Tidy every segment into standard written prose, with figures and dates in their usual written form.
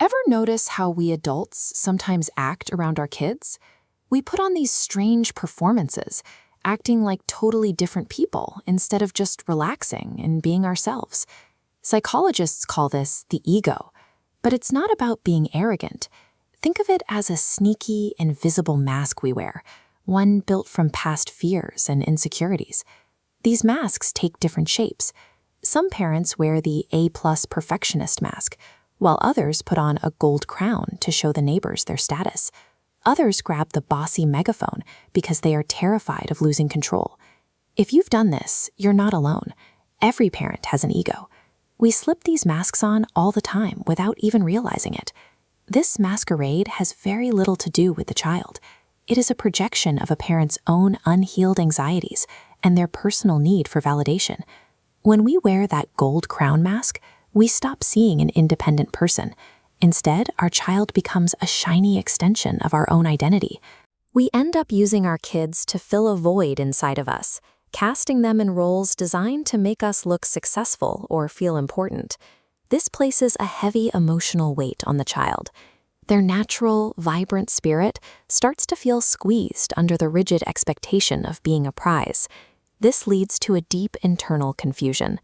Ever notice how we adults sometimes act around our kids? We put on these strange performances, acting like totally different people instead of just relaxing and being ourselves. Psychologists call this the ego, but it's not about being arrogant. Think of it as a sneaky, invisible mask we wear, one built from past fears and insecurities. These masks take different shapes. Some parents wear the A+ perfectionist mask, while others put on a gold crown to show the neighbors their status. Others grab the bossy megaphone because they are terrified of losing control. If you've done this, you're not alone. Every parent has an ego. We slip these masks on all the time without even realizing it. This masquerade has very little to do with the child. It is a projection of a parent's own unhealed anxieties and their personal need for validation. When we wear that gold crown mask, we stop seeing an independent person. Instead, our child becomes a shiny extension of our own identity. We end up using our kids to fill a void inside of us, casting them in roles designed to make us look successful or feel important. This places a heavy emotional weight on the child. Their natural, vibrant spirit starts to feel squeezed under the rigid expectation of being a prize. This leads to a deep internal confusion.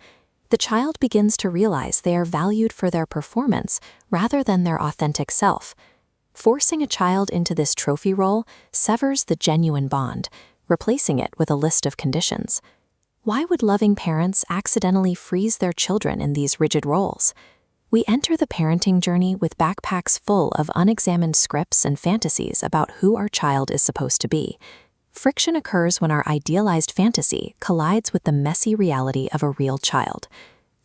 The child begins to realize they are valued for their performance rather than their authentic self. Forcing a child into this trophy role severs the genuine bond, replacing it with a list of conditions. Why would loving parents accidentally freeze their children in these rigid roles? We enter the parenting journey with backpacks full of unexamined scripts and fantasies about who our child is supposed to be. Friction occurs when our idealized fantasy collides with the messy reality of a real child.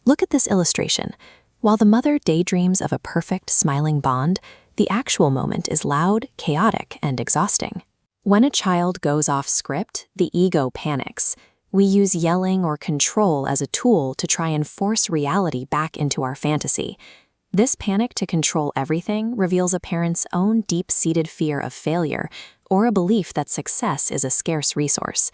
Look at this illustration. While the mother daydreams of a perfect, smiling bond, the actual moment is loud, chaotic, and exhausting. When a child goes off script, the ego panics. We use yelling or control as a tool to try and force reality back into our fantasy. This panic to control everything reveals a parent's own deep-seated fear of failure or a belief that success is a scarce resource.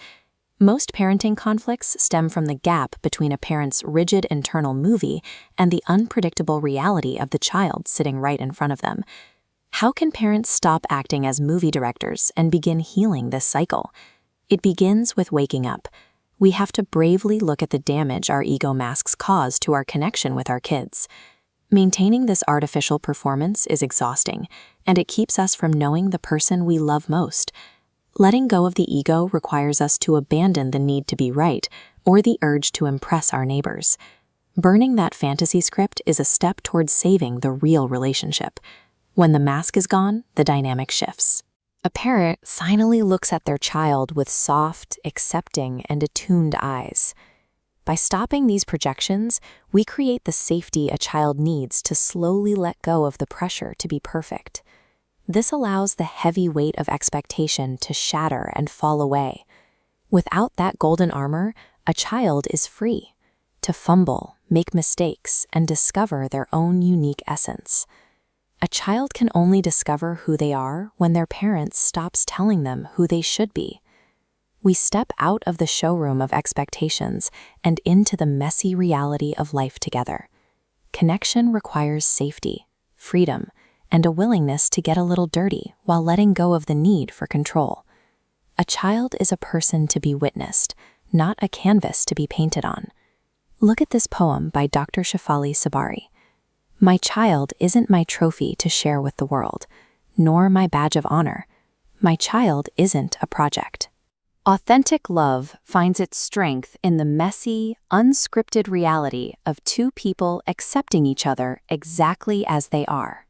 Most parenting conflicts stem from the gap between a parent's rigid internal movie and the unpredictable reality of the child sitting right in front of them. How can parents stop acting as movie directors and begin healing this cycle? It begins with waking up. We have to bravely look at the damage our ego masks cause to our connection with our kids. Maintaining this artificial performance is exhausting, and it keeps us from knowing the person we love most. Letting go of the ego requires us to abandon the need to be right or the urge to impress our neighbors. Burning that fantasy script is a step towards saving the real relationship. When the mask is gone, the dynamic shifts. A parent finally looks at their child with soft, accepting, and attuned eyes. By stopping these projections, we create the safety a child needs to slowly let go of the pressure to be perfect. This allows the heavy weight of expectation to shatter and fall away. Without that golden armor, a child is free to fumble, make mistakes, and discover their own unique essence. A child can only discover who they are when their parents stops telling them who they should be. We step out of the showroom of expectations and into the messy reality of life together. Connection requires safety, freedom, and a willingness to get a little dirty while letting go of the need for control. A child is a person to be witnessed, not a canvas to be painted on. Look at this poem by Dr. Shefali Tsabary. My child isn't my trophy to share with the world, nor my badge of honor. My child isn't a project. Authentic love finds its strength in the messy, unscripted reality of two people accepting each other exactly as they are.